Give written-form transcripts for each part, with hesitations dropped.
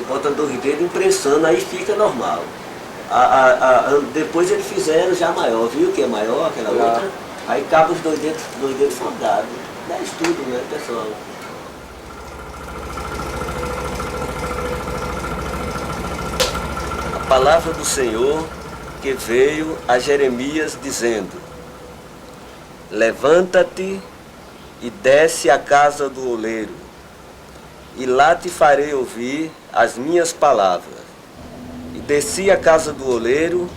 bota 2 dedos impressando, aí fica normal. Depois eles fizeram já maior, viu que é maior aquela outra? Aí cabe os 2 dedos soldados. Dá estudo, né, pessoal? A palavra do Senhor que veio a Jeremias dizendo: levanta-te e desce à casa do oleiro, e lá te farei ouvir as minhas palavras. E desci à casa do oleiro,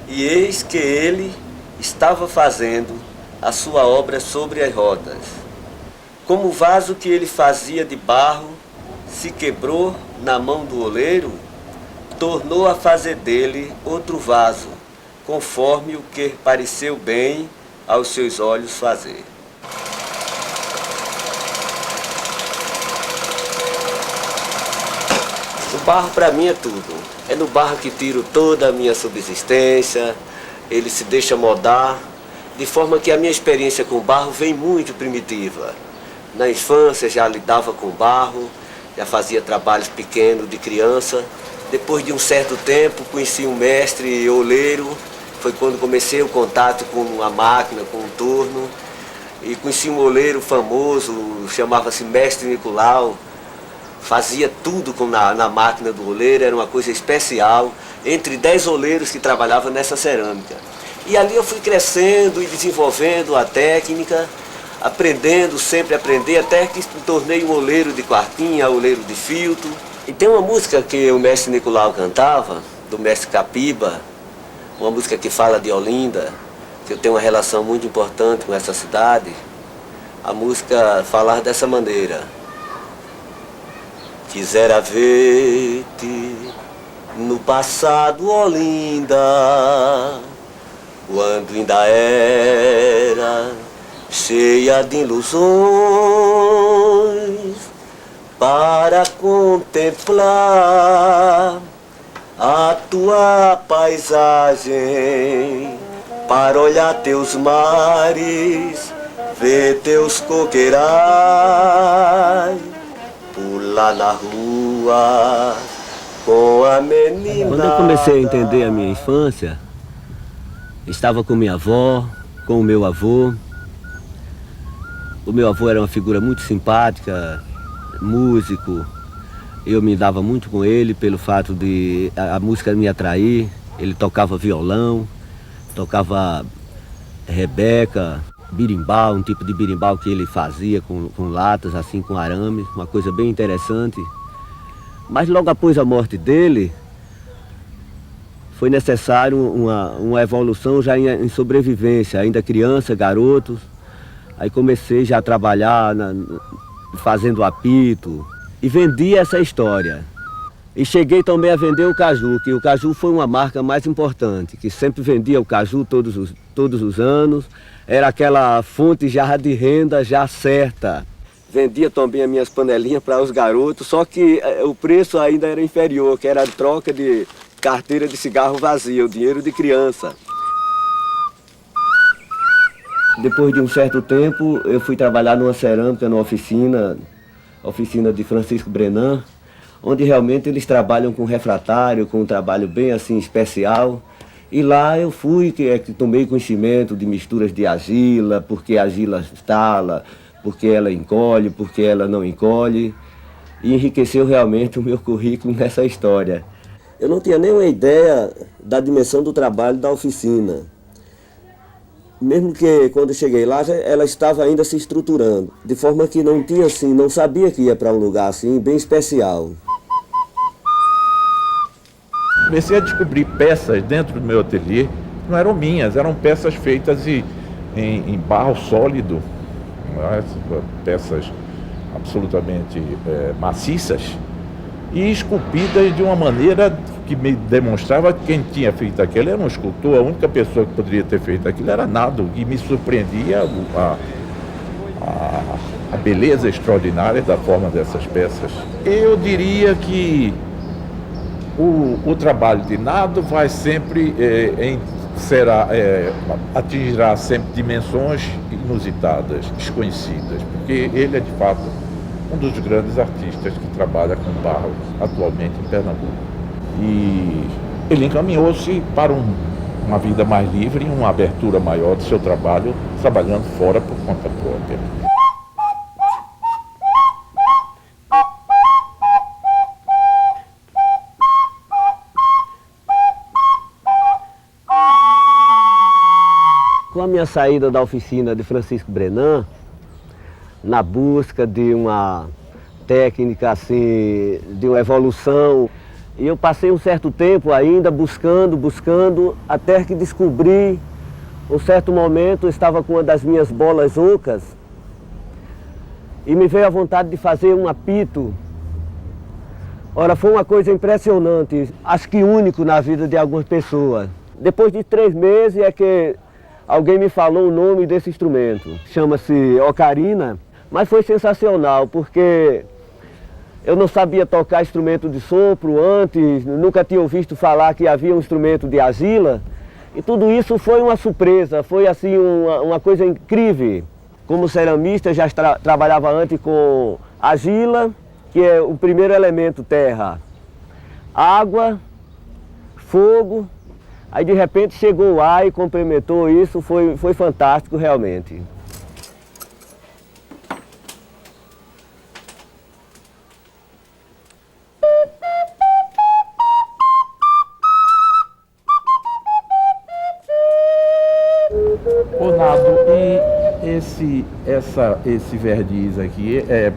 e eis que ele estava fazendo a sua obra sobre as rodas. Como o vaso que ele fazia de barro se quebrou na mão do oleiro, tornou a fazer dele outro vaso, conforme o que pareceu bem aos seus olhos fazer. O barro para mim é tudo. É no barro que tiro toda a minha subsistência, ele se deixa moldar, de forma que a minha experiência com barro vem muito primitiva. Na infância já lidava com barro, já fazia trabalhos pequenos de criança. Depois de um certo tempo conheci um mestre oleiro, foi quando comecei o contato com a máquina, com o torno. E conheci um oleiro famoso, chamava-se Mestre Nicolau. Fazia tudo na máquina do oleiro, era uma coisa especial, entre 10 oleiros que trabalhavam nessa cerâmica. E ali eu fui crescendo e desenvolvendo a técnica, aprendendo, sempre aprender, até que me tornei um oleiro de quartinha, oleiro de filtro. E tem uma música que o mestre Nicolau cantava, do mestre Capiba, uma música que fala de Olinda, que eu tenho uma relação muito importante com essa cidade. A música fala dessa maneira: quisera ver-te no passado, Olinda, quando ainda era cheia de ilusões, para contemplar a tua paisagem, para olhar teus mares, ver teus coqueirais, pular na rua com a menina. Quando eu comecei a entender a minha infância, estava com minha avó, com o meu avô. O meu avô era uma figura muito simpática, músico. Eu me dava muito com ele pelo fato de a música me atrair. Ele tocava violão, tocava rebeca, birimbau, um tipo de birimbau que ele fazia com latas, assim, com arame, uma coisa bem interessante. Mas logo após a morte dele, foi necessário uma evolução já em sobrevivência, ainda criança, garotos. Aí comecei já a trabalhar fazendo apito e vendi essa história. E cheguei também a vender o caju, que o caju foi uma marca mais importante, que sempre vendia o caju todos os anos. Era aquela fonte já de renda já certa. Vendia também as minhas panelinhas para os garotos, só que o preço ainda era inferior, que era a troca de carteira de cigarro vazia, o dinheiro de criança. Depois de um certo tempo, eu fui trabalhar numa cerâmica, numa oficina de Francisco Brenan, onde realmente eles trabalham com refratário, com um trabalho bem assim especial. E lá eu fui, que tomei conhecimento de misturas de argila, porque a argila estala, porque ela encolhe, porque ela não encolhe. E enriqueceu realmente o meu currículo nessa história. Eu não tinha nenhuma ideia da dimensão do trabalho da oficina. Mesmo que quando cheguei lá, ela estava ainda se estruturando, de forma que não tinha assim, não sabia que ia para um lugar assim, bem especial. Comecei a descobrir peças dentro do meu ateliê, que não eram minhas, eram peças feitas em barro sólido, peças absolutamente maciças e esculpidas de uma maneira que me demonstrava que quem tinha feito aquilo era um escultor. A única pessoa que poderia ter feito aquilo era Nado, e me surpreendia a beleza extraordinária da forma dessas peças. Eu diria que o trabalho de Nado vai sempre atingirá sempre dimensões inusitadas, desconhecidas, porque ele é de fato um dos grandes artistas que trabalha com barro atualmente em Pernambuco. E ele encaminhou-se para uma vida mais livre e uma abertura maior do seu trabalho, trabalhando fora por conta própria. Com a minha saída da oficina de Francisco Brenan, na busca de uma técnica assim, de uma evolução, e eu passei um certo tempo ainda buscando, até que descobri, um certo momento, eu estava com uma das minhas bolas ocas, e me veio a vontade de fazer um apito. Ora, foi uma coisa impressionante, acho que único na vida de algumas pessoas. Depois de 3 meses é que alguém me falou o nome desse instrumento. Chama-se ocarina, mas foi sensacional, porque eu não sabia tocar instrumento de sopro antes, nunca tinha ouvido falar que havia um instrumento de argila, e tudo isso foi uma surpresa, foi assim uma coisa incrível. Como ceramista, já trabalhava antes com argila, que é o primeiro elemento terra, água, fogo. Aí de repente chegou o ar e complementou isso, foi fantástico realmente. Ô Nado, e esse verniz aqui é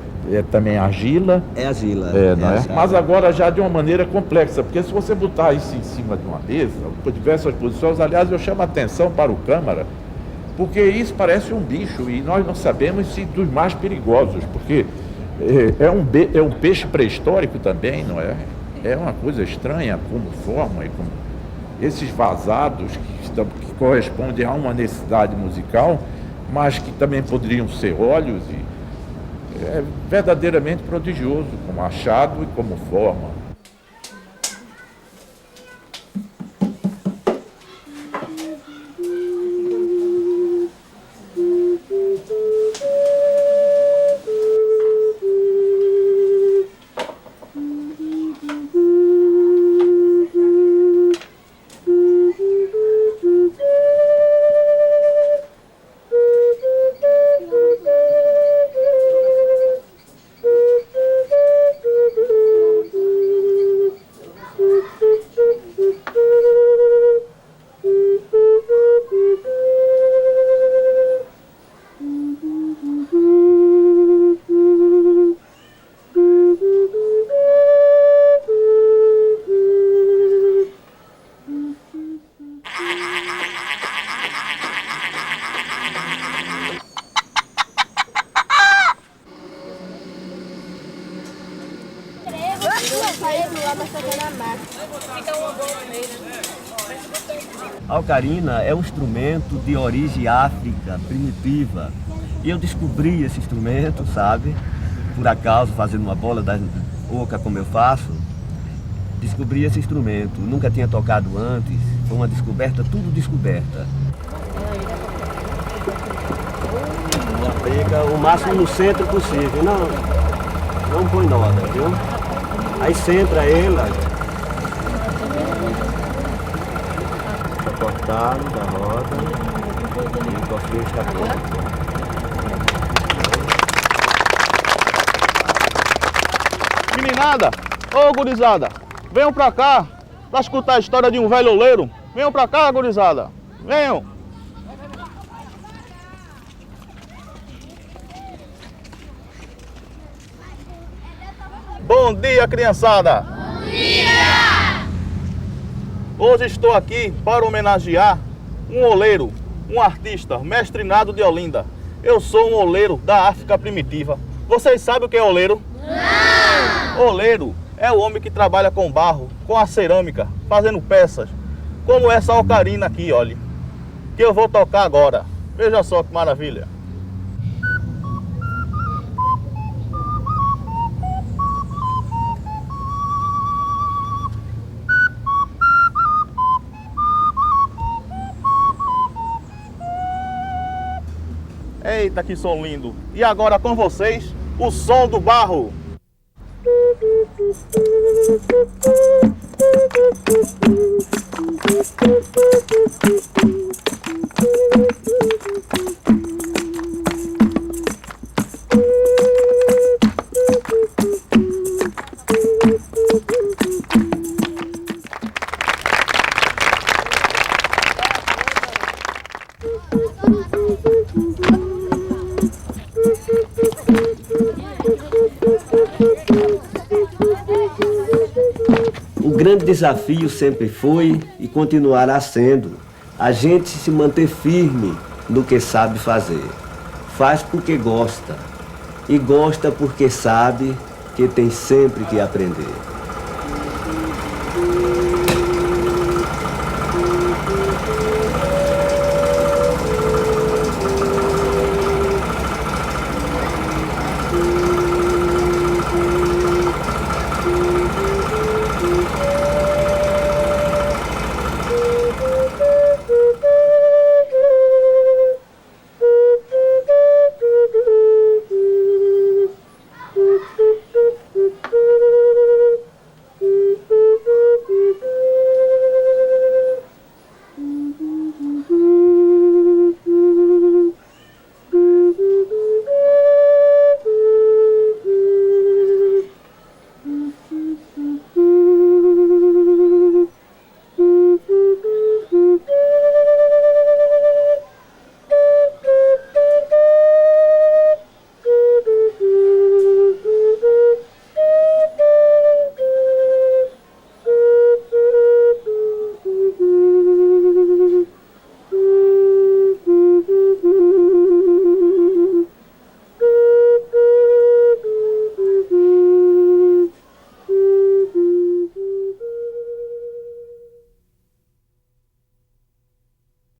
também argila? É argila. Não é? Mas agora já de uma maneira complexa, porque se você botar isso em cima de uma mesa, por diversas posições, aliás, eu chamo a atenção para o câmara, porque isso parece um bicho e nós não sabemos se dos mais perigosos, porque é um peixe pré-histórico também, não é? É uma coisa estranha como forma e como esses vazados que correspondem a uma necessidade musical, mas que também poderiam ser olhos, e é verdadeiramente prodigioso como achado e como forma. A ocarina é um instrumento de origem África, primitiva. E eu descobri esse instrumento, sabe? Por acaso, fazendo uma bola da oca como eu faço, descobri esse instrumento. Nunca tinha tocado antes, foi uma descoberta, tudo descoberta. Ela pega o máximo no centro possível, não põe nota, viu? Aí centra ela, cortado da roda e o cofrinho está pronto. Meninada, ô gurizada, venham pra cá pra escutar a história de um velho oleiro. Venham pra cá, gurizada, venham. Bom dia, criançada! Bom dia! Hoje estou aqui para homenagear um oleiro, um artista, mestre Nado de Olinda. Eu sou um oleiro da África primitiva. Vocês sabem o que é oleiro? Não! Oleiro é o homem que trabalha com barro, com a cerâmica, fazendo peças, como essa ocarina aqui, olha, que eu vou tocar agora. Veja só que maravilha! Eita, que som lindo! E agora com vocês, o som do barro. O grande desafio sempre foi e continuará sendo a gente se manter firme no que sabe fazer. Faz porque gosta e gosta porque sabe que tem sempre que aprender.